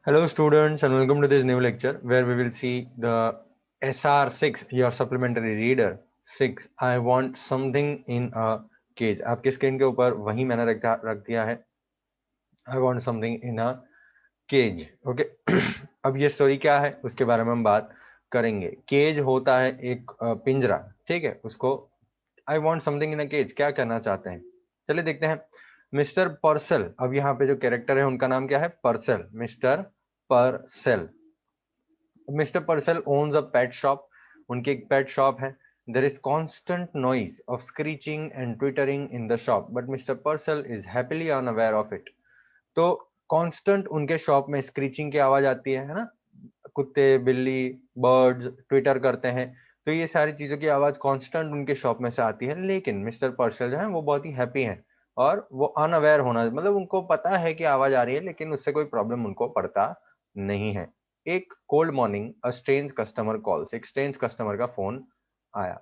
Hello students and welcome to this new lecture where we will see the SR6 your supplementary reader 6 I want something in a cage। आपके screen के ऊपर वही मैंने रख दिया है I want something in a cage। Okay अब ये स्टोरी क्या है उसके बारे में हम बात करेंगे। केज होता है एक पिंजरा, ठीक है। उसको I want something in a cage क्या कहना चाहते हैं, चलिए देखते हैं। मिस्टर पर्सल, अब यहाँ पे जो कैरेक्टर है उनका नाम क्या है, Purcell, mister Purcell. Mister Purcell owns a pet shop, उनकी एक पेट शॉप है। There is constant noise of screeching and twittering in the shop but mister Purcell is happily unaware of it. तो constant उनके shop में screeching की आवाज आती है ना, कुत्ते बिल्ली बर्ड्स ट्विटर करते हैं, तो ये सारी चीजों की आवाज कांस्टेंट उनके शॉप में से आती है। लेकिन मिस्टर पर्सल जो है वो बहुत ही हैप्पी हैं और वो अनअवेयर होना, मतलब उनको पता है कि आवाज आ रही है लेकिन उससे कोई प्रॉब्लम उनको पड़ता नहीं है। एक cold morning a strange customer calls, एक स्ट्रेंज कस्टमर का फोन आया।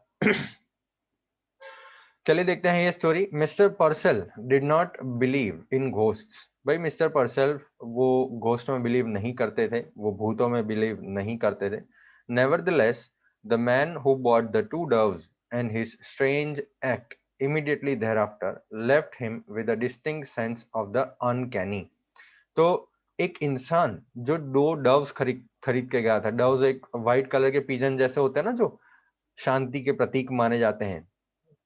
चलिए देखते हैं ये story. Mister Purcell did not believe in ghosts. भाई मिस्टर पर्सल वो घोस्ट में बिलीव नहीं करते थे, वो भूतों में बिलीव नहीं करते थे। Nevertheless the man who bought the two doves and his strange act immediately thereafter left him with a distinct sense of the uncanny। तो एक इंसान जो दो डव्स खरीद के गया था, डव्स एक व्हाइट कलर के पिजन जैसे होते हैं ना, जो शांति के प्रतीक माने जाते हैं,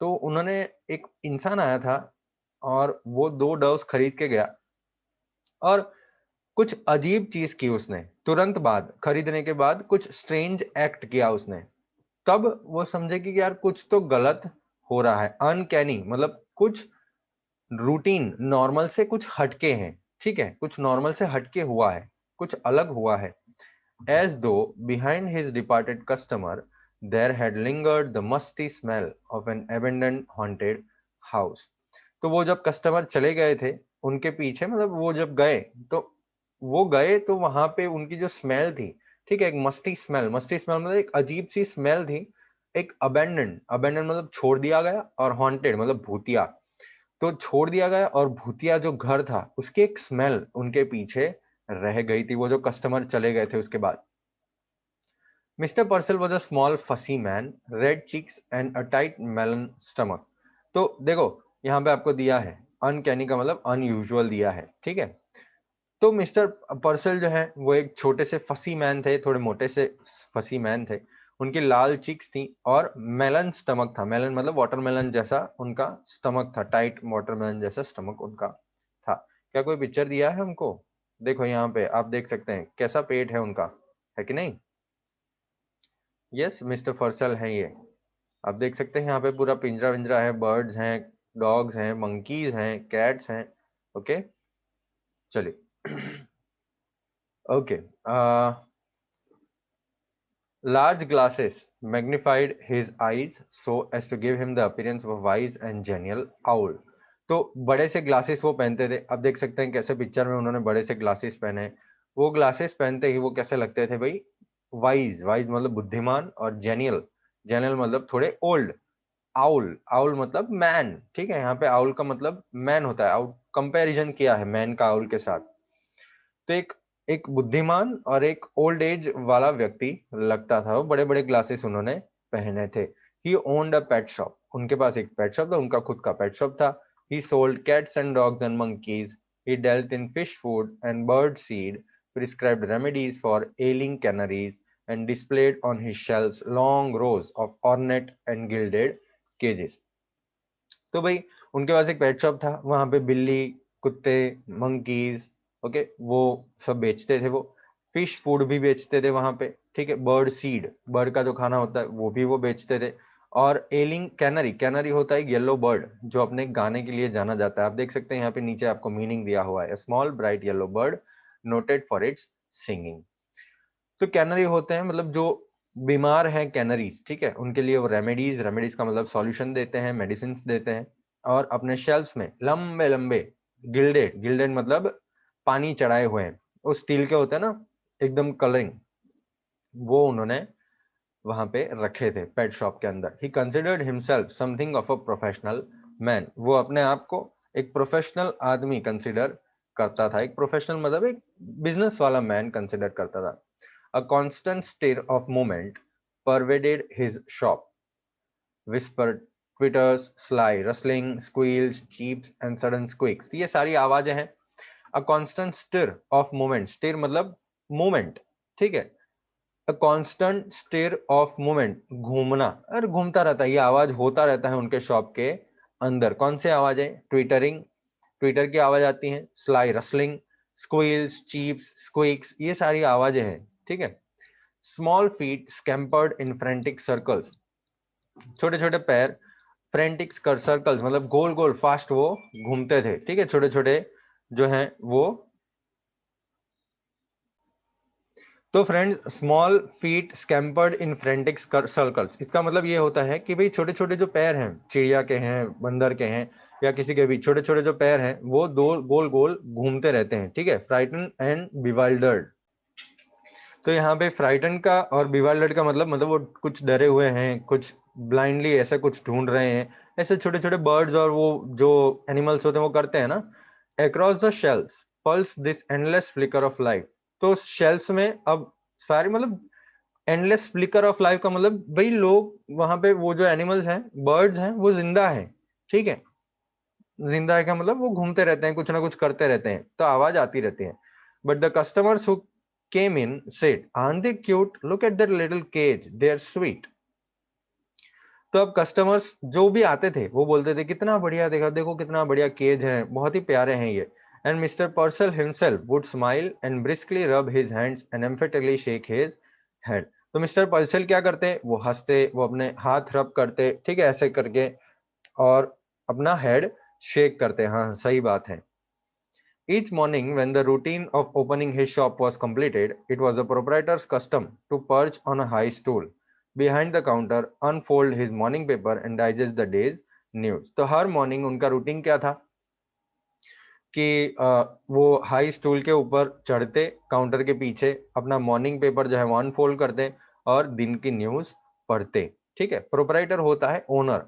तो उन्होंने, एक इंसान आया था और वो दो डव्स खरीद के गया और कुछ अजीब चीज की उसने। तुरंत बाद, खरीदने के बाद कुछ स्ट्रेंज एक्ट किया उसने। तब वो समझे कि यार कुछ तो गलत हो रहा है। अनकैनी मतलब कुछ रूटीन नॉर्मल से कुछ हटके हैं, ठीक है, कुछ नॉर्मल से हटके हुआ है, कुछ अलग हुआ है। As though behind his departed customer there had lingered the musty smell of an abandoned haunted house। तो वो जब कस्टमर चले गए थे उनके पीछे, मतलब वो जब गए तो वो गए तो वहां पे उनकी जो स्मेल थी, ठीक है, एक मस्टी स्मेल, मस्टी स्मेल मतलब एक अजीब सी स्मेल थी। एक अबेंडन, अबेंडन मतलब छोड़ दिया गया, और हॉन्टेड मतलब भूतिया। तो छोड़ दिया गया और भूतिया जो घर था उसकी एक स्मेल उनके पीछे रह गई थी, वो जो कस्टमर चले गए थे उसके बाद। Mr. Purcell was a small fussy man, red cheeks and a tight melon stomach। तो देखो यहाँ पे आपको दिया है अनकैनी का मतलब अनयूजुअल दिया है, ठीक है। तो मिस्टर पर्सल जो है वो एक छोटे से फसी मैन थे, थोड़े मोटे से फसी मैन थे। उनकी लाल चिक्स थी और मेलन स्टमक था। मेलन मतलब वाटरमेलन जैसा उनका स्टमक था, टाइट वाटरमेलन जैसा स्टमक उनका था। क्या कोई पिक्चर दिया है हमको? देखो यहाँ पे आप देख सकते हैं कैसा पेट है उनका, है कि नहीं। यस, मिस्टर फर्सल है ये। आप देख सकते हैं यहाँ पे पूरा पिंजरा विंजरा है, बर्ड्स हैं, डॉग्स हैं, मंकीज हैं, कैट्स हैं। ओके चलिए। Okay, large glasses magnified his eyes so as to give him the appearance of a wise and genial owl। तो बड़े से ग्लासेस वो पहनते थे। अब देख सकते हैं कैसे पिक्चर में उन्होंने बड़े से ग्लासेस पहने हैं। वो ग्लासेस पहनते ही वो कैसे लगते थे भाई, वाइज, वाइज मतलब बुद्धिमान, और जेनियल, जेनियल मतलब थोड़े ओल्ड। आउल, आउल मतलब मैन, ठीक है, यहाँ पे आउल का मतलब मैन होता है। आउल कंपैरिजन किया है मैन का आउल के साथ। तो एक एक बुद्धिमान और एक ओल्ड एज वाला व्यक्ति लगता था। वो बड़े बड़े ग्लासेस उन्होंने पहने थे। ही ओन्ड अ पेट शॉप, उनके पास एक पेट शॉप था, उनका खुद का पेट शॉप था। ही sold cats and dogs and monkeys. He dealt in fish food and bird seed, prescribed remedies for ailing canaries, and displayed on his shelves long rows of ornate and gilded cages। तो भाई उनके पास एक pet shop था, वहां पे बिल्ली कुत्ते monkeys, okay, वो सब बेचते थे। वो फिश फूड भी बेचते थे वहां पे, ठीक है। बर्ड सीड, बर्ड का जो खाना होता है वो भी वो बेचते थे। और एलिंग कैनरी, कैनरी होता है येलो बर्ड जो अपने गाने के लिए जाना जाता है। आप देख सकते हैं यहाँ पे नीचे आपको मीनिंग दिया हुआ है, small bright yellow bird noted for its singing. तो कैनरी होते हैं मतलब जो बीमार हैं कैनरीज, ठीक है, उनके लिए वो रेमेडीज, रेमेडीज का मतलब सॉल्यूशन देते हैं, मेडिसिन देते हैं। और अपने शेल्फ्स में लंबे लंबे गिल्डेड, गिल्डेड मतलब पानी चढ़ाए हुए हैं, वो स्टील के होते हैं ना, एकदम कलरिंग, वो उन्होंने वहां पे रखे थे पेट शॉप के अंदर। He considered himself something of a professional man, वो अपने आप को एक प्रोफेशनल आदमी कंसिडर करता था, एक प्रोफेशनल मतलब एक बिजनेस वाला मैन कंसिडर करता था. A constant stir of movement pervaded his shop. Whispers, twitters, sly, rustling, squeals, cheeps and sudden squeaks. ये सारी आवाजें हैं. A constant stir of movement, stir मतलब मूवमेंट, ठीक है. A constant stir of movement, घूमना, अरे घूमता रहता है, ये आवाज होता रहता है उनके शॉप के अंदर. कौन से आवाजें? ट्विटरिंग, ट्विटर की आवाज आती है. स्लाई, रसलिंग, स्क्वील्स, चीप्स, स्क्विक्स, ये सारी आवाजें हैं, ठीक है. स्मॉल फीट स्कैम्पर्ड इन फ्रेंटिक सर्कल्स, छोटे छोटे पैर, फ्रेंटिक सर्कल्स मतलब गोल गोल फास्ट वो घूमते थे, ठीक है. छोटे छोटे जो हैं वो. तो फ्रेंड्स, स्मॉल फीट स्कैम्पर्ड इन फ्रेंटिक सर्कल्स, इसका मतलब ये होता है कि भाई छोटे छोटे जो पैर हैं, चिड़िया के हैं, बंदर के हैं, या किसी के भी छोटे छोटे जो पैर हैं वो दो गोल गोल घूमते रहते हैं, ठीक है. Frightened and bewildered. तो यहाँ पे फ्राइटन का और बिवाइल्डर्ड का मतलब वो कुछ डरे हुए हैं, कुछ ब्लाइंडली ऐसा कुछ ढूंढ रहे हैं. ऐसे छोटे छोटे बर्ड्स और वो जो एनिमल्स होते हैं वो करते हैं ना. Across the shells pulse this endless flicker of light. तो शेल्स में अब सारी मतलब एंडलेस फ्लिकर ऑफ लाइफ का मतलब भाई लोग वहां पे वो जो एनिमल्स हैं, बर्ड्स हैं, वो जिंदा है, ठीक है. जिंदा है का मतलब वो घूमते रहते हैं, कुछ ना कुछ करते रहते हैं, तो आवाज आती रहती है. But the customers who came in said, aren't they cute, look at that little cage, they are sweet. तो अब कस्टमर्स जो भी आते थे वो बोलते थे कितना बढ़िया, देखो देखो कितना बढ़िया केज है, बहुत ही प्यारे हैं ये. And mister Purcell himself would smile and briskly rub his hands and emphatically shake his head. तो मिस्टर पर्सल क्या करते, वो हंसते, वो अपने हाथ रब करते, ठीक है, ऐसे करके, और अपना हेड शेक करते. हाँ, सही बात है. Each morning, when the routine of opening his shop was completed, it was the proprietor's custom to perch on a high stool behind the counter, unfold his morning paper and digest the day's news. तो हर morning उनका routine क्या था कि वो high stool के ऊपर चढ़ते, counter के पीछे अपना मॉर्निंग पेपर जो है वो अनफोल्ड करते और दिन की न्यूज पढ़ते, ठीक है. प्रोपराइटर होता है ओनर.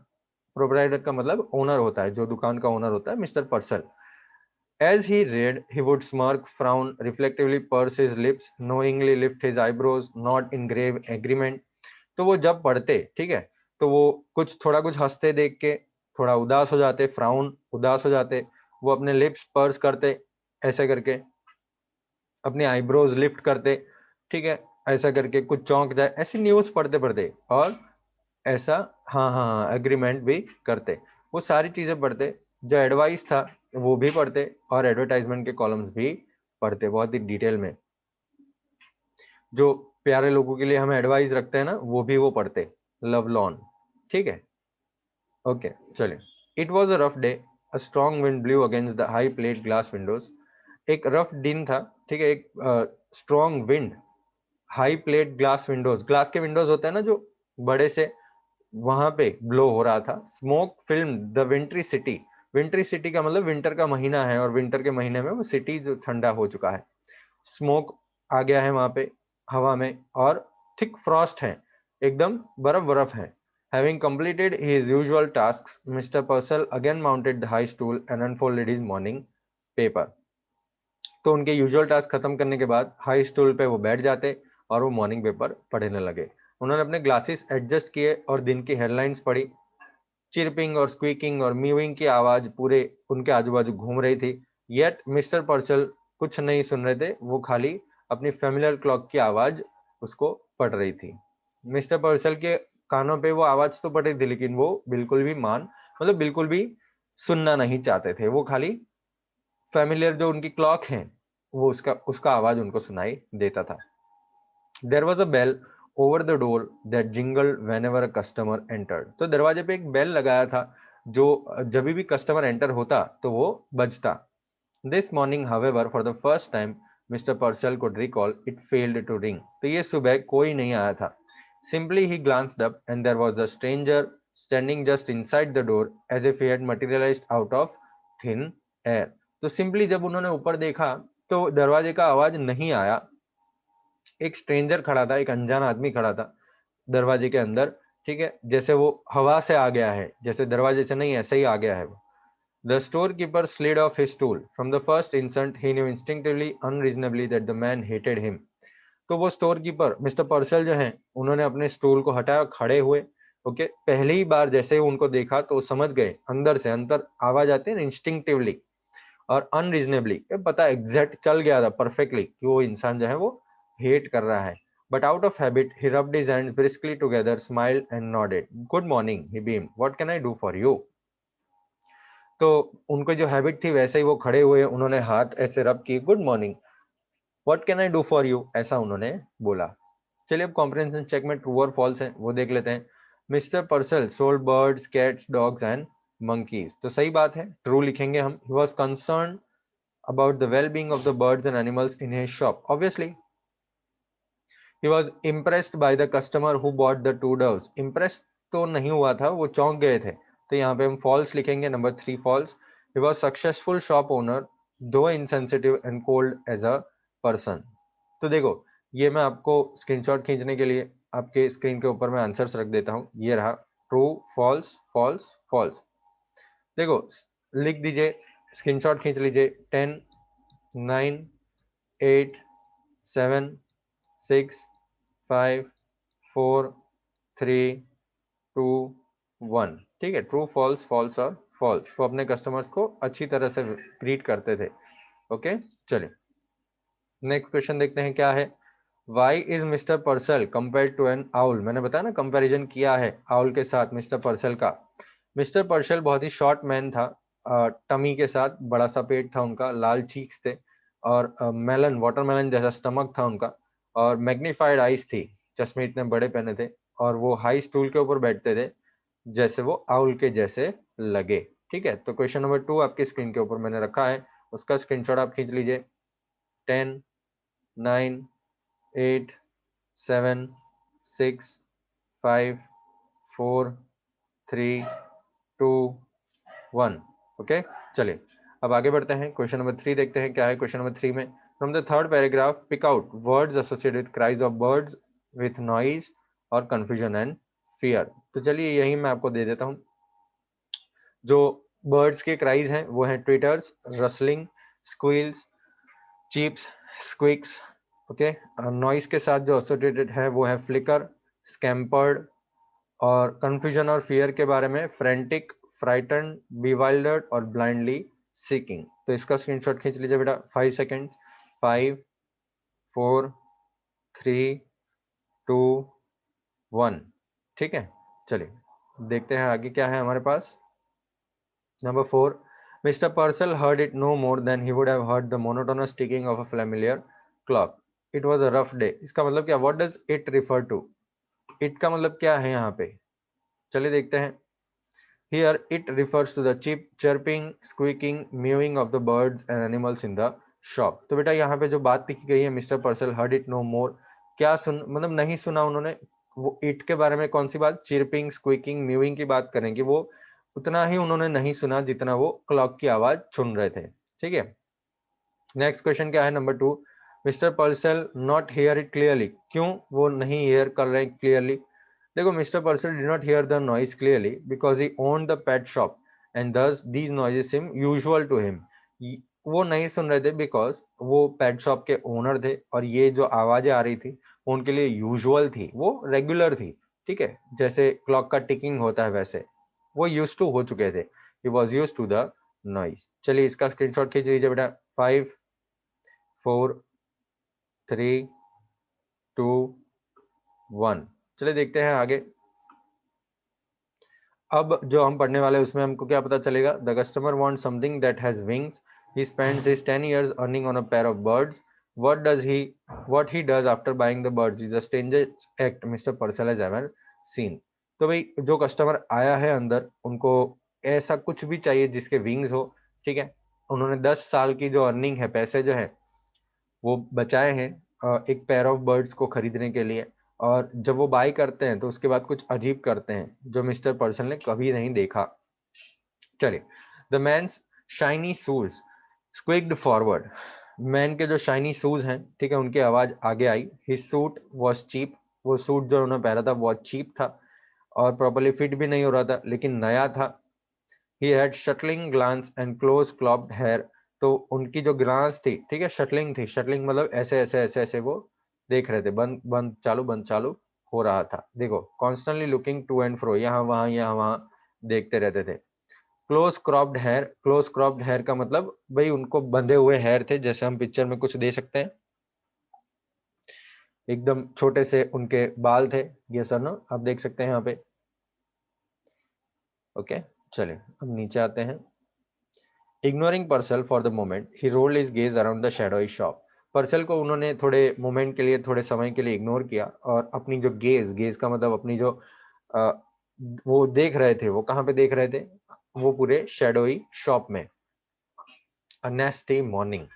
प्रोपराइटर का मतलब ओनर होता है, जो दुकान का ओनर होता है, mister पर्सल. As he read, he would smirk, frown, reflectively purse his lips, knowingly lift his eyebrows, nod in grave agreement. तो वो जब पढ़ते, ठीक है, तो वो कुछ थोड़ा कुछ हंसते देख के, थोड़ा उदास हो जाते, फ्राउन, उदास हो जाते, वो अपने लिप्स पर्स करते, ऐसे करके अपने आईब्रोज लिफ्ट करते, ठीक है, ऐसा करके कुछ चौंक जाए, ऐसी न्यूज पढ़ते पढ़ते, और ऐसा, हाँ हाँ हाँ, एग्रीमेंट भी करते. वो सारी चीजें पढ़ते, जो एडवाइस था वो भी पढ़ते, और एडवर्टाइजमेंट के कॉलम्स भी पढ़ते बहुत ही डिटेल में. जो प्यारे लोगों के लिए हम एडवाइस रखते हैं ना, वो भी वो पढ़ते. लव लॉन, ठीक है. ओके, चलिए. It was a rough day. A strong wind blue against the high plate glass Windows. एक रफ दिन था, ठीक है. एक strong wind, high plate glass Windows, glass के विंडोज होते हैं ना जो बड़े से, वहां पे ब्लो हो रहा था. Smoke film the विंट्री city. विंट्री city का मतलब विंटर का महीना है, और विंटर के महीने में वो सिटी जो ठंडा हो चुका है. स्मोक आ गया है वहां पे हवा में, और थिक फ्रॉस्ट है, एकदम बर्फ बर्फ है. Having completed his usual tasks, Mr. Purcell again mounted the high stool and unfolded his morning paper. तो उनके यूजुअल टास्क खत्म करने के बाद हाई स्टूल पे वो बैठ जाते और वो मॉर्निंग पेपर पढ़ने लगे. उन्होंने अपने ग्लासेस एडजस्ट किए और दिन की हेडलाइंस पढ़ी. चिरपिंग और स्क्वीकिंग और मीविंग की आवाज पूरे उनके आजू बाजू घूम रही थी. येट मिस्टर पर्सल कुछ नहीं सुन रहे थे, वो खाली अपनी फेमिलियर क्लॉक की आवाज उसको पड़ रही थी. मिस्टर पर्सल के कानों पे वो आवाज तो पड़ रही थी, लेकिन वो बिल्कुल भी मतलब बिल्कुल भी सुनना नहीं चाहते थे. वो खाली फेमिलियर जो उनकी क्लॉक है, वो उसका आवाज उनको सुनाई देता था. There was a bell over the door that jingled whenever a customer entered. तो दरवाजे पे एक बेल लगाया था, जो जब भी कस्टमर एंटर होता तो वो बजता. This morning, however, for the first time, Mr. Purcell could recall, it failed to ring. तो ये सुबह कोई नहीं आया था. Simply he glanced up and there was a stranger standing just inside the door as if he had materialized out of thin air. तो simply जब उन्होंने ऊपर देखा तो दरवाजे का आवाज नहीं आया. एक स्ट्रेंजर खड़ा था, एक अनजान आदमी खड़ा था दरवाजे के अंदर, ठीक है, जैसे वो हवा से आ गया है, जैसे दरवाजे से नहीं, ऐसे ही आ गया है वो. The storekeeper slid off his stool. From the first instant, he knew instinctively, unreasonably that the man hated him. तो वो स्टोर कीपर मिस्टर पर्सल जो हैं, उन्होंने अपने स्टूल को हटाया, खड़े हुए। ओके, पहली बार जैसे ही उनको देखा तो समझ गए, अंदर से अंदर आवाज आती है ना, इंस्टिंक्टिवली और अनरीजनेबली, पता एग्जैक्ट चल गया था परफेक्टली कि वो इंसान जो है वो हेट कर रहा है। But out of habit he rubbed his hands briskly together, smiled and nodded. Good morning, he beamed, what can I do for you. तो उनको जो हैबिट थी वैसे ही वो खड़े हुए, उन्होंने हाथ ऐसे रब की, good morning, what can I do for you, ऐसा उन्होंने बोला। चलिए अब कॉम्प्रिहेंशन चेक में ट्रू और फॉल्स है वो देख लेते हैं। Mister पर्सल sold birds, cats, dogs and monkeys. तो सही बात है, ट्रू लिखेंगे हम। He was concerned about the well-being of the birds and animals in his shop. Obviously, he was impressed by the customer who bought the two doves. Impressed तो नहीं हुआ था, वो चौंक गए थे। तो यहाँ पे हम false लिखेंगे, number 3 false. He was successful shop owner, though insensitive and cold as a person. तो देखो, ये मैं आपको स्क्रीनशॉट खींचने के लिए आपके स्क्रीन के ऊपर मैं आंसर्स रख देता हूँ। ये रहा ट्रू, फॉल्स, फॉल्स, फॉल्स। देखो, लिख दीजिए, स्क्रीनशॉट खींच लीजिए। 10, 9, 8, 7, 6, 5, 4, 3, 2, 1। ठीक है, ट्रू, फॉल्स, फॉल्स और फॉल्स। वो अपने कस्टमर्स को अच्छी तरह से ग्रीट करते थे। ओके, चलिए नेक्स्ट क्वेश्चन देखते हैं क्या है। Why is mister Purcell compare to an owl. मैंने बताया ना, कंपैरिजन किया है आउल के साथ मिस्टर पर्सल का। मिस्टर पर्सल बहुत ही शॉर्ट मैन था, टमी के साथ, बड़ा सा पेट था उनका, लाल चीक्स थे और मेलन, वाटरमेलन जैसा स्टमक था उनका, और मैग्नीफाइड आईज थी, चश्मे इतने बड़े पहने थे, और वो हाई स्टूल के ऊपर बैठते थे जैसे वो आउल के जैसे लगे। ठीक है, तो क्वेश्चन नंबर 2 आपकी स्क्रीन के ऊपर मैंने रखा है, उसका स्क्रीनशॉट आप खींच लीजिए। 10, 9, 8, 7, 6, 5, 4, 3, 2, 1। ओके, चलिए अब आगे बढ़ते हैं। क्वेश्चन नंबर 3 देखते हैं क्या है क्वेश्चन नंबर 3 में। From the third paragraph pick out words associated with cries of birds with noise और कंफ्यूजन एंड फियर। तो चलिए यही मैं आपको दे देता हूं। जो बर्ड्स के क्राइज हैं वो हैं twitters, rustling, squeals, cheeps, squeaks. Okay, noise के साथ जो एसोसिएटेड है वो है फ्लिकर, स्कैम्पर्ड, और कंफ्यूजन और फियर के बारे में फ्रेंटिक, फ्राइटन, बीवाइल्डर्ड और ब्लाइंडली सीकिंग। तो इसका स्क्रीनशॉट खींच लीजिए बेटा। 5 सेकेंड। 5, 4, 3, 2, 1। ठीक है, चलिए देखते हैं आगे क्या है हमारे पास। Number 4, mister Purcell heard it no more than he would have heard the monotonous ticking of a familiar clock. It was a rough day. इसका मतलब क्या, what does it refer to? it का मतलब क्या है यहाँ पे, चलिए देखते हैं। Here it refers to the chirping, squeaking, mewing of the birds and animals in the shop. तो बेटा यहाँ पे जो बात लिखी गई है, mister Purcell heard it no more, क्या सुन, मतलब नहीं सुना उन्होंने। वो इट के बारे में कौन सी बात, चिरपिंग, स्क्वीकिंग, म्यूइंग की बात करेंगे, वो उतना ही उन्होंने नहीं सुना जितना वो क्लॉक की आवाज सुन रहे थे। ठीक है, नेक्स्ट क्वेश्चन क्या है, number 2, mister Purcell not hear it clearly. क्यों वो नहीं हियर कर रहे क्लियरली। देखो, mister Purcell did not hear the noise clearly because he owned the pet shop and thus these noises seem usual to him. वो नहीं सुन रहे थे बिकॉज वो पेट शॉप के ओनर थे और ये जो आवाजें आ रही थी उनके लिए यूजुअल थी, वो रेगुलर थी। ठीक है, जैसे क्लॉक का टिकिंग होता है वैसे वो यूज टू हो चुके थे। He was use to the noise. चलिए इसका स्क्रीनशॉट खींच लीजिए बेटा। 5, 4, 3, 2, 1। चलिए देखते हैं आगे। अब जो हम पढ़ने वाले हैं उसमें हमको क्या पता चलेगा। The customer want something that has wings, he spends his 10 years earning on a pair of birds, what he does after buying the birds is the strangest act Mr. Purcell has ever seen। तो भाई जो customer आया है अंदर, उनको ऐसा कुछ भी चाहिए जिसके विंग्स हो। ठीक है, उन्होंने 10 साल की जो अर्निंग है, पैसे जो है वो बचाए हैं एक पेयर ऑफ बर्ड्स को खरीदने के लिए, और जब वो बाय करते हैं तो उसके बाद कुछ अजीब करते हैं जो मिस्टर पर्सन ने कभी नहीं देखा। चलिए, the man's shiny shoes squeaked forward. Man के जो शाइनी शूज हैं, ठीक है, उनकी आवाज आगे आई। हिज सूट वॉज चीप, वो सूट जो उन्होंने पहना था बहुत चीप था और प्रॉपरली फिट भी नहीं हो रहा था, लेकिन नया था। He had shuttling glance and close cropped hair. तो उनकी जो ग्लांस थी, ठीक है, शटलिंग थी, शटलिंग मतलब ऐसे ऐसे ऐसे ऐसे वो देख रहे थे, बंद बंद चालू हो रहा था। देखो, constantly looking to and fro, यहाँ वहां देखते रहते थे। Close cropped hair, close cropped hair का मतलब भाई उनको बंधे हुए हेयर थे, जैसे हम पिक्चर में कुछ दे सकते हैं, एकदम छोटे से उनके बाल थे। ये सर ना आप देख सकते हैं यहाँ पे। ओके, चलिए अब नीचे आते हैं। Ignoring पर्सल for the moment, he rolled his gaze around the shadowy shop. पर्सल को उन्होंने थोड़े मोमेंट के लिए, थोड़े समय के लिए इग्नोर किया, और अपनी जो गेज, गेज का मतलब अपनी जो आ, वो देख रहे थे, वो कहाँ पे देख रहे थे, वो पूरे शैडोई शॉप में। अ नेस्टी मॉर्निंग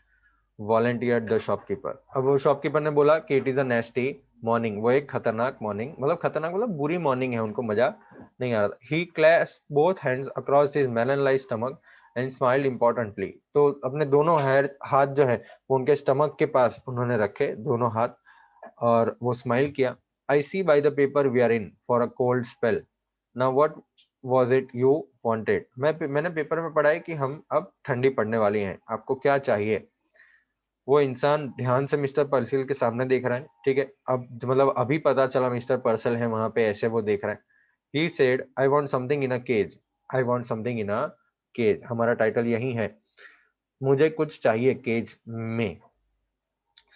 वॉलंटियर द शॉपकीपर। अब वो शॉपकीपर ने बोला कि इट इज अ नेस्टी मॉर्निंग, वो एक खतरनाक मॉर्निंग, मतलब खतरनाक मतलब बुरी मॉर्निंग है, उनको मजा नहीं आ रहा था। He clasped both hands across his melon like stomach and smiled importantly. तो अपने दोनों हाथ जो है वो उनके स्टमक के पास उन्होंने रखे, दोनों हाथ, और वो स्माइल किया। I see by the paper we are in for a cold spell, now what was it you wanted. मैंने पेपर में पढ़ा है कि हम अब ठंडी पड़ने वाली हैं, आपको क्या चाहिए। वो इंसान ध्यान से मिस्टर पर्सिल के सामने देख रहा है, ठीक है, अब मतलब अभी पता चला मिस्टर पर्सल है वहां पे, ऐसे वो देख रहा है। He said I want something in a cage, I want something in a cage, हमारा टाइटल यही है, मुझे कुछ चाहिए केज में।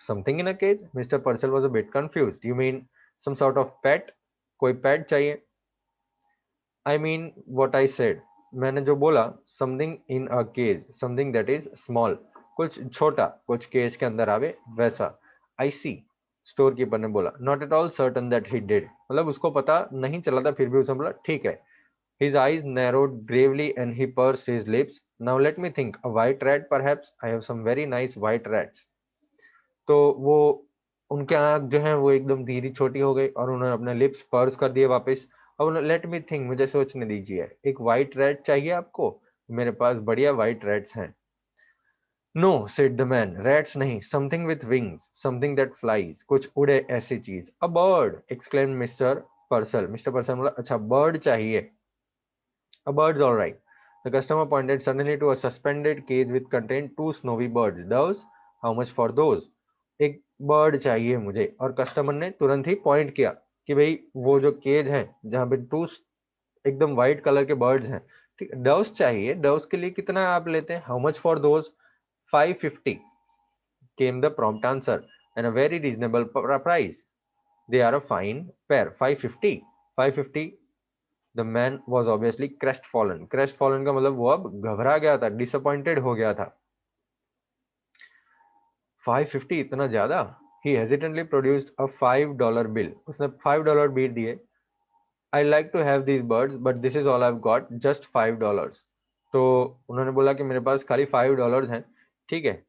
Something in a cage, mister Purcell was a bit confused, you mean some sort of pet, कोई pet चाहिए। I mean what I said, मैंने जो बोला, something in a cage, something that is small, कुछ छोटा, कुछ cage के अंदर आवे वैसा। आई सी, स्टोर कीपर ने बोला। Not at all certain that he did, मतलब उसको पता नहीं चला था, फिर भी उसने बोला ठीक है। His eyes narrowed gravely and he pursed his lips. Now let me think. A white rat, perhaps? I have some very nice white rats. तो वो उनके आंख जो है वो एकदम धीरे छोटी हो गई, और उन्होंने अपने लिप्स पर्स कर दिए वापस। अब उन्होंने लेट मी थिंक, मुझे सोचने दीजिए, एक व्हाइट रैट चाहिए आपको, मेरे पास बढ़िया व्हाइट रैट्स हैं। No said the man, rats नहीं, something with wings, something that flies, कुछ उड़े ऐसी चीज। A bird, exclaimed mister Purcell. Mister Purcell बोला अच्छा बर्ड चाहिए। A bird's all right. The customer pointed suddenly to a suspended cage which contained two snowy birds. Doves? How much for those? एक bird चाहिए मुझे, और customer ने तुरंत ही point किया कि भाई वो जो केज है जहां पे टू एकदम व्हाइट कलर के बर्ड्स हैं, ठीक, डव्स चाहिए, डव्स के लिए कितना आप लेते हैं, how much for those, 550 came the prompt answer, and a very reasonable price. They are a fine pair. 550, 550। The man was obviously crestfallen, crestfallen का मतलब वो अब घबरा गया था, डिसअपॉइंटेड हो गया था। 550 इतना ज्यादा। He hesitantly produced a $5 bill, उसने $5 बिल दिए। I like to have these birds but this is all I got, just $5। तो उन्होंने बोला कि मेरे पास खाली $5 हैं, ठीक है,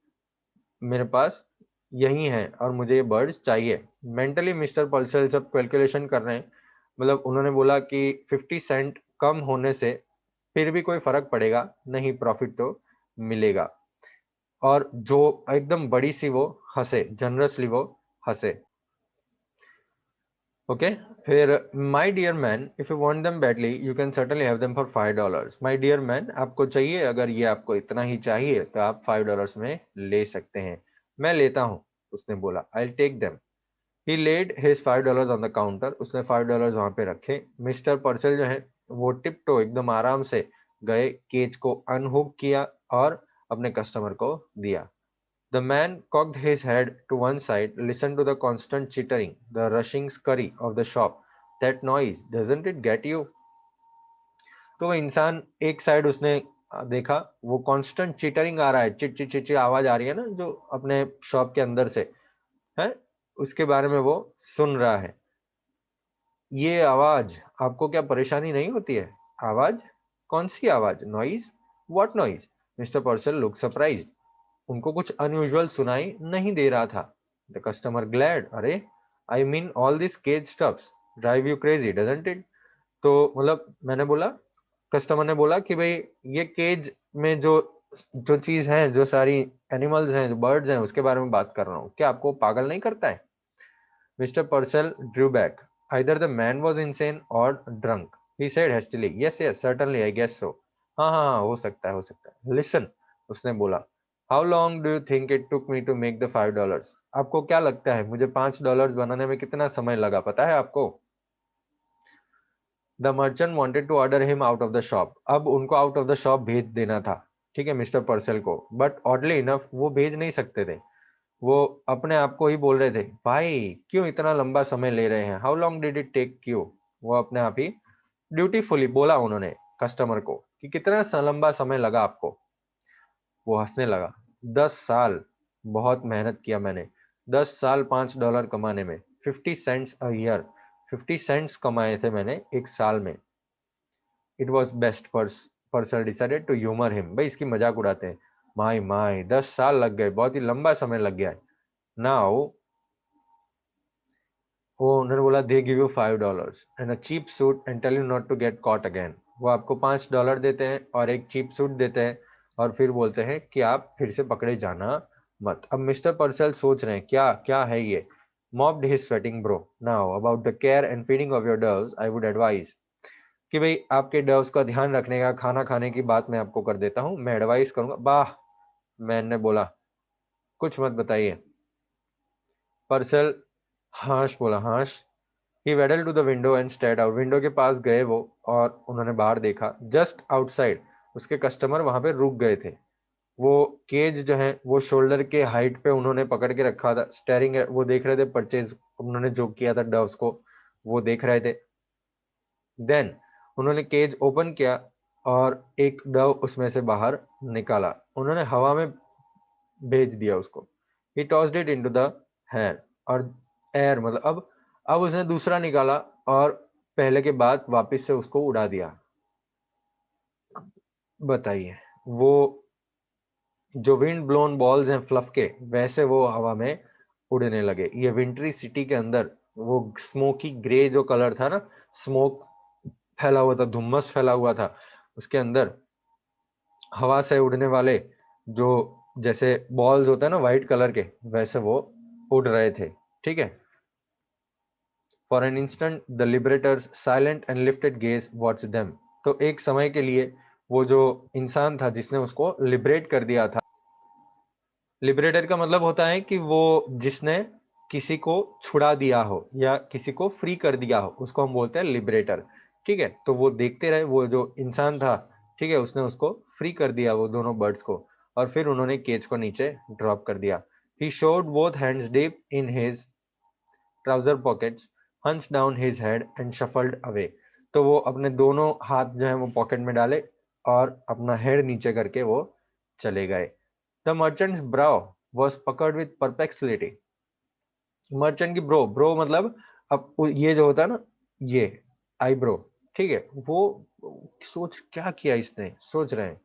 मेरे पास यही है, और मुझे ये बर्ड्स चाहिए। मेंटली मिस्टर पल्सल जब कैलकुलेशन कर रहे हैं, मतलब उन्होंने बोला कि 50 सेंट कम होने से फिर भी कोई फर्क पड़ेगा नहीं, प्रॉफिट तो मिलेगा। और जो एकदम बड़ी सी वो हंसे, जनरसली वो हंसे। ओके, फिर my dear man, if you want them badly you can certainly have them for $5। My dear man, आपको चाहिए, अगर ये आपको इतना ही चाहिए तो आप $5 में ले सकते हैं। मैं लेता हूँ, उसने बोला, I take them. He laid his $5 on the counter, उसने $5 वहां पे रखे। मिस्टर पर्सल जो है वो टिपटो एकदम आराम से गए, केज को अनहुक किया और अपने कस्टमर को दिया। The man cocked his head to one side, listened to the constant chittering, the rushing scurry of the shop. That noise, doesn't it get you? तो वो इंसान एक साइड उसने देखा, वो कांस्टेंट चिटरिंग आ रहा है, चिट चिट चिट चिट आवाज आ रही है ना जो अपने शॉप के अंदर से है, उसके बारे में वो सुन रहा है। ये आवाज आपको क्या परेशानी नहीं होती है? आवाज? कौन सी आवाज? Noise? What noise? Mister पर्सल look surprised, उनको कुछ अनयूजुअल सुनाई नहीं दे रहा था। द कस्टमर ग्लैड, अरे I mean all this cage stuffs drive you crazy doesn't it. तो मतलब मैंने बोला, कस्टमर ने बोला कि भाई ये केज में जो जो चीज है, जो सारी एनिमल्स हैं, जो बर्ड्स हैं, उसके बारे में बात कर रहा हूँ, क्या आपको पागल नहीं करता है? Mister पर्सल Drew back, either the man was insane or drunk, he said hastily, yes yes certainly I guess so। हाँ हाँ हाँ, हो सकता है, हो सकता है। लिसन, उसने बोला, how long do you think it took me to make the $5? आपको क्या लगता है मुझे $5 बनाने में कितना समय लगा, पता है आपको? The merchant wanted to order him out of the shop. अब उनको आउट ऑफ द शॉप भेज देना था, ठीक है, मिस्टर पर्सल को, बट ऑडली इनफ वो भेज नहीं सकते थे। वो अपने आप को ही बोल रहे थे, भाई क्यों इतना लंबा समय ले रहे हैं, how long did it take you. वो अपने आप ही ड्यूटीफुली बोला उन्होंने कस्टमर को कि कितना लंबा समय लगा आपको। वो हंसने लगा, 10 साल, बहुत मेहनत किया मैंने, 10 साल $5 कमाने में, 50 सेंट्स अ ईयर, 50 सेंट्स कमाए थे मैंने एक साल में। It was best person decided to humour him, भाई इसकी मजाक उड़ाते हैं। माई माई, 10 साल लग गए, बहुत ही लंबा समय लग गया है। नाउ वो उन्होंने बोला, they give you $5 and a cheap suit and tell you not to get caught again. वो आपको $5 देते हैं और एक चीप सूट देते हैं और फिर बोलते हैं कि आप फिर से पकड़े जाना मत। अब मिस्टर पर्सल सोच रहे हैं क्या क्या है ये। Mopped his sweating bro, now about the care and feeding of your doves I would advise, कि भाई आपके डव्स का ध्यान रखने का, खाना खाने की बात मैं आपको कर देता हूँ, मैं एडवाइस करूंगा। वाह, मैंने बोला, कुछ मत बताइए। पर्सल हाश बोला, हाश। He waddled to the window and stared out. Window के पास गए वो और उन्होंने बाहर देखा। जस्ट आउटसाइड उसके कस्टमर वहां पे रुक गए थे। वो केज जो है वो शोल्डर के हाइट पे उन्होंने पकड़ के रखा था। स्टेरिंग, वो देख रहे थे परचेज उन्होंने जो किया था डव्स को, वो देख रहे थे। देन उन्होंने केज ओपन किया और एक डव उसमें से बाहर निकाला। उन्होंने हवा में भेज दिया उसको। He tossed it into the hair, और एयर मतलब अब उसने दूसरा निकाला और पहले के बाद वापस से उसको उड़ा दिया। बताइए, वो जो विंड ब्लोन बॉल्स हैं फ्लफ के, वैसे वो हवा में उड़ने लगे। ये विंटरी सिटी के अंदर वो स्मोकी ग्रे जो कलर था ना, स्मोक फैला हुआ था, धुम्मस फैला हुआ था उसके अंदर, हवा से उड़ने वाले जो जैसे बॉल्स होते हैं ना व्हाइट कलर के, वैसे वो उड़ रहे थे। ठीक है। For an instant the liberators silent and lifted gaze watch them. तो एक समय के लिए वो जो इंसान था जिसने उसको लिबरेट कर दिया था, लिबरेटर का मतलब होता है कि वो जिसने किसी को छुड़ा दिया हो या किसी को फ्री कर दिया हो, उसको हम बोलते हैं लिबरेटर। ठीक है, तो वो देखते रहे, वो जो इंसान था, ठीक है, उसने उसको फ्री कर दिया वो दोनों बर्ड्स को, और फिर उन्होंने केज को नीचे ड्रॉप कर दिया। He showed both hands deep in his trouser pockets, hunch down his head and shuffled away. तो वो अपने दोनों हाथ जो है वो पॉकेट में डाले और अपना हेड नीचे करके वो चले गए। The merchants brow was puckered with perplexity. Merchant की ब्रो, ब्रो मतलब अब ये जो होता है ना, ये आईब्रो, ठीक है, वो सोच क्या किया इसने, सोच रहे हैं।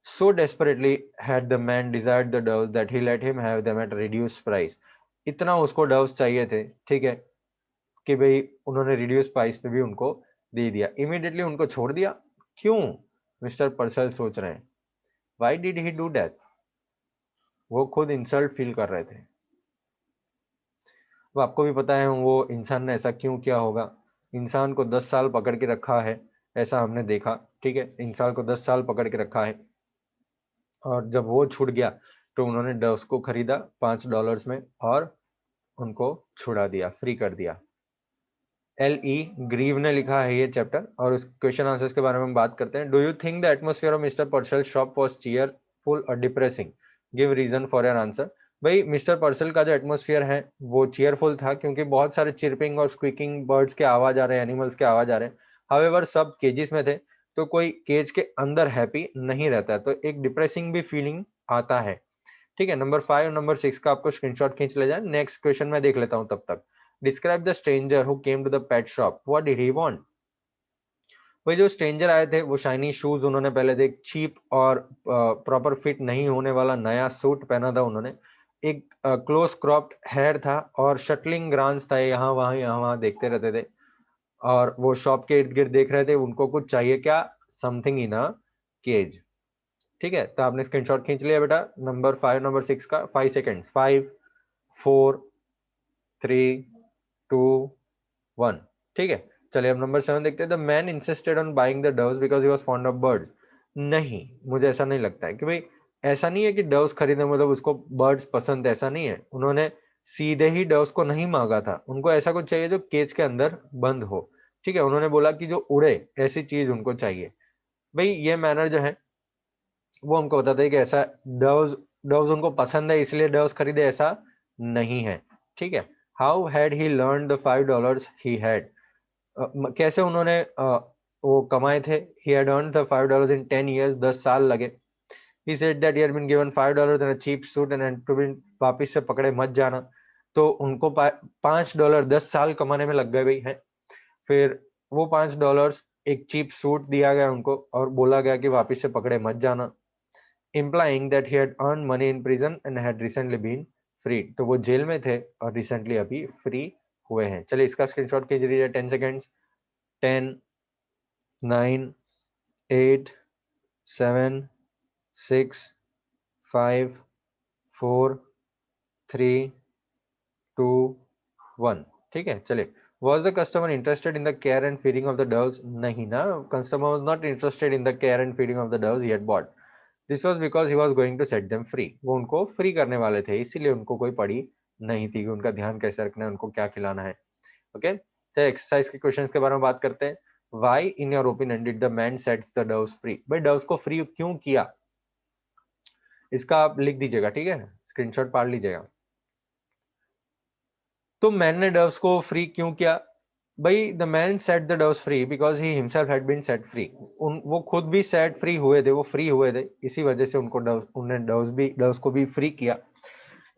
So desperately had the man desired the doves that he let him have them at a reduced price. इतना उसको डव्स चाहिए थे, ठीक है, कि भाई उन्होंने रिड्यूस प्राइस पे भी उनको दे दिया, इमीडिएटली उनको छोड़ दिया। क्यों? मिस्टर पर्सल सोच रहे हैं, why did he do that. वो खुद इंसल्ट फील कर रहे थे। वो आपको भी पता है वो इंसान ने ऐसा क्यों किया होगा। इंसान को 10 साल पकड़ के रखा है, ऐसा हमने देखा, ठीक है, इंसान को 10 साल पकड़ के रखा है, और जब वो छूट गया तो उन्होंने डव्स को खरीदा $5 में और उनको छुड़ा दिया, फ्री कर दिया। L.E. ग्रीव ने लिखा है ये चैप्टर, और उस क्वेश्चन आंसर्स के बारे में हम बात करते हैं। Do you think the atmosphere of mister Purcell shop was cheerful और depressing? Give reason for your answer. भाई मिस्टर पर्सल का जो एटमोस्फियर है वो चीयरफुल था, क्योंकि बहुत सारे चिरपिंग और स्क्वीकिंग बर्ड्स के आवाज आ रहे हैं, एनिमल्स के आवाज आ रहे हैं। हाउएवर सब केजेस में थे, तो कोई केज के अंदर हैप्पी नहीं रहता है, तो एक डिप्रेसिंग भी फीलिंग आता है। ठीक है, नंबर 5 और नंबर 6 का आपको स्क्रीनशॉट खींच ले जाए। नेक्स्ट क्वेश्चन मैं देख लेता हूं तब तक। Describe the stranger who came to the pet shop, what did he want. वही जो स्ट्रेंजर आए थे वो शाइनी शूज उन्होंने पहले थे, चीप और प्रॉपर फिट नहीं होने वाला नया सूट पहना था उन्होंने, एक क्लोज क्रॉप्ड हेयर था और शटलिंग ग्रांस था, यहाँ वहां देखते रहते थे, और वो शॉप के इर्द गिर्द देख रहे थे। उनको कुछ चाहिए क्या? Something in a cage. ठीक है, तो आपने स्क्रीनशॉट खींच लिया बेटा नंबर 5 नंबर 6 का। 5 सेकेंड, 5 4 3 2 1। ठीक है, चलिए अब नंबर 7 देखते हैं। The man insisted on buying the doves because he was fond of birds. नहीं, मुझे ऐसा नहीं लगता है कि भाई, ऐसा नहीं है कि डव्स खरीदने मतलब उसको बर्ड्स पसंद, ऐसा नहीं है। उन्होंने सीधे ही डव्स को नहीं मांगा था, उनको ऐसा कुछ चाहिए जो केज के अंदर बंद हो। ठीक है, उन्होंने बोला कि जो उड़े, ऐसी चीज उनको चाहिए। भाई ये मैनर जो है वो हमको बताता है कि ऐसा डव्स डव्स उनको पसंद है इसलिए डव्स खरीदे, ऐसा नहीं है। ठीक है, how had he learn the $5 he had, कैसे उन्होंने वो कमाए थे। he had earned the $5 in 10 years, 10 साल लगे। he said that he had been given $5 and a cheap suit and had to be, वापिस से पकड़े मत जाना। तो उनको $5 10 साल कमाने में लग गए भाई हैं। फिर वो $5 एक चीप सूट दिया गया उनको और बोला गया कि वापिस से पकड़े मत जाना, implying that he had earned money in prison and had recently been freed। तो वो जेल में थे और रिसेंटली अभी फ्री हुए हैं। चलिए इसका स्क्रीनशॉट कीजिए 10 सेकेंड्स। 10, 9, 8, 7, 6, 5, 4, 3, 2, 1। ठीक है, चलिए। Was the customer interested in the care and feeding of the doves? नहीं ना, customer was not interested in the care and feeding of the doves he had bought. This was because he was going to set them free। वो उनको free करने वाले थे, इसीलिए उनको कोई पड़ी नहीं थी कि उनका ध्यान कैसे रखना है, उनको क्या खिलाना है। ओके, तो एक्सरसाइज के क्वेश्चंस के बारे में बात करते हैं। Why in your opinion did the man set the doves free? भाई doves को फ्री क्यों किया, इसका आप लिख दीजिएगा। ठीक है, स्क्रीनशॉट पाड़ लीजिएगा। तो मैन ने डव्स को फ्री क्यों किया भाई? The man set the doves free because he himself had been set free. वो खुद भी सेट फ्री हुए थे, वो फ्री हुए थे, इसी वजह से उनको उन्होंने डव्स को भी फ्री किया।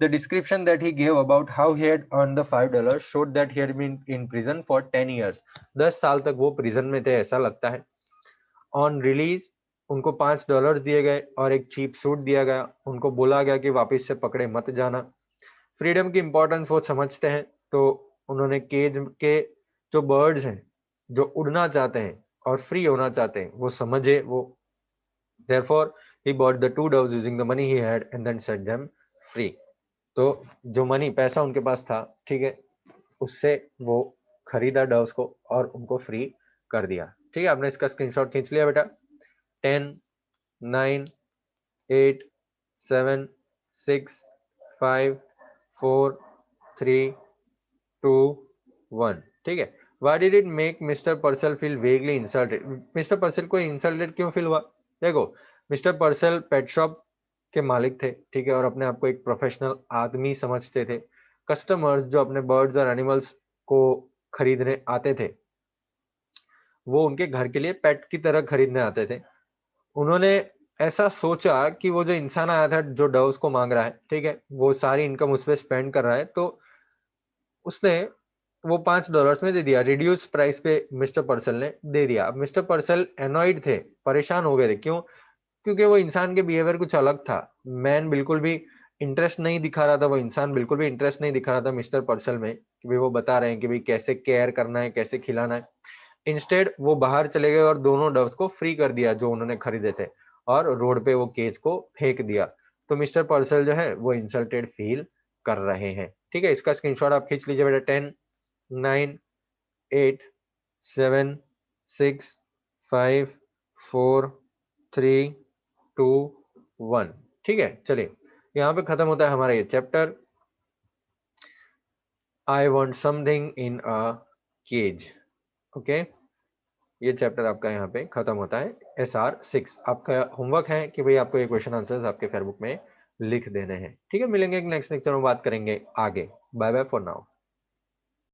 The description that he gave about how he had earned the $5 showed that he had been in prison for 10 years। 10 साल तक वो प्रिजन में थे ऐसा लगता है। ऑन रिलीज उनको $5 दिए गए और एक चीप सूट दिया गया, उनको बोला गया कि वापस से पकड़े मत जाना। फ्रीडम की इंपॉर्टेंस वो समझते हैं, तो उन्होंने केज के जो बर्ड्स हैं जो उड़ना चाहते हैं और फ्री होना चाहते हैं वो समझे। वो therefore he bought the 2 doves using the money he had and then set them free। तो जो मनी, पैसा उनके पास था, ठीक है, उससे वो खरीदा डव्स को और उनको फ्री कर दिया। ठीक है, आपने इसका स्क्रीनशॉट खींच लिया बेटा। 10, 9, 8, 7, 6, 5, 4, 3, 2, 1। ठीक है, Why did it make Mr. Purcell feel vaguely insulted? Mister पर्सल को इंसल्टेड क्यों फील हुआ? देखो, मिस्टर पर्सल पेट शॉप के मालिक थे, ठीक है, और अपने आप को एक प्रोफेशनल आदमी समझते थे। कस्टमर्स जो अपने बर्ड्स और एनिमल्स को खरीदने आते थे, वो उनके घर के लिए पेट की तरह खरीदने आते थे। उन्होंने ऐसा सोचा कि वो जो इंसान आया था जो डव्स को मांग रहा है, ठीक है, वो सारी इनकम उस पर स्पेंड कर रहा है, तो उसने वो $5 में दे दिया, रिड्यूस प्राइस पे मिस्टर पर्सल ने दे दिया। अब मिस्टर पर्सल एनॉइड थे, परेशान हो गए थे। क्यों? क्योंकि वो इंसान के बिहेवियर कुछ अलग था। मैन बिल्कुल भी इंटरेस्ट नहीं दिखा रहा था, वो इंसान बिल्कुल भी इंटरेस्ट नहीं दिखा रहा था मिस्टर पर्सल में कि भाई वो बता रहे हैं कि भाई कैसे केयर करना है, कैसे खिलाना है। इंस्टेड वो बाहर चले गए और दोनों डव्स को फ्री कर दिया जो उन्होंने खरीदे थे, और रोड पे वो केज को फेंक दिया। तो मिस्टर पर्सल जो है वो इंसल्टेड फील कर रहे हैं। ठीक है, इसका स्क्रीनशॉट आप खींच लीजिए बेटा। 10, 9, 8, 7, 6, 5, 4, 3, 2, 1। ठीक है, चलिए यहाँ पे खत्म होता है हमारा ये chapter, I want something in a cage. Okay, ये चैप्टर आपका यहाँ पे खत्म होता है। SR6 आपका होमवर्क है कि भाई आपको ये क्वेश्चन आंसर्स आपके फेयरबुक में लिख देने हैं। ठीक है, मिलेंगे नेक्स्ट लेक्चर में, बात करेंगे आगे। Bye bye for now.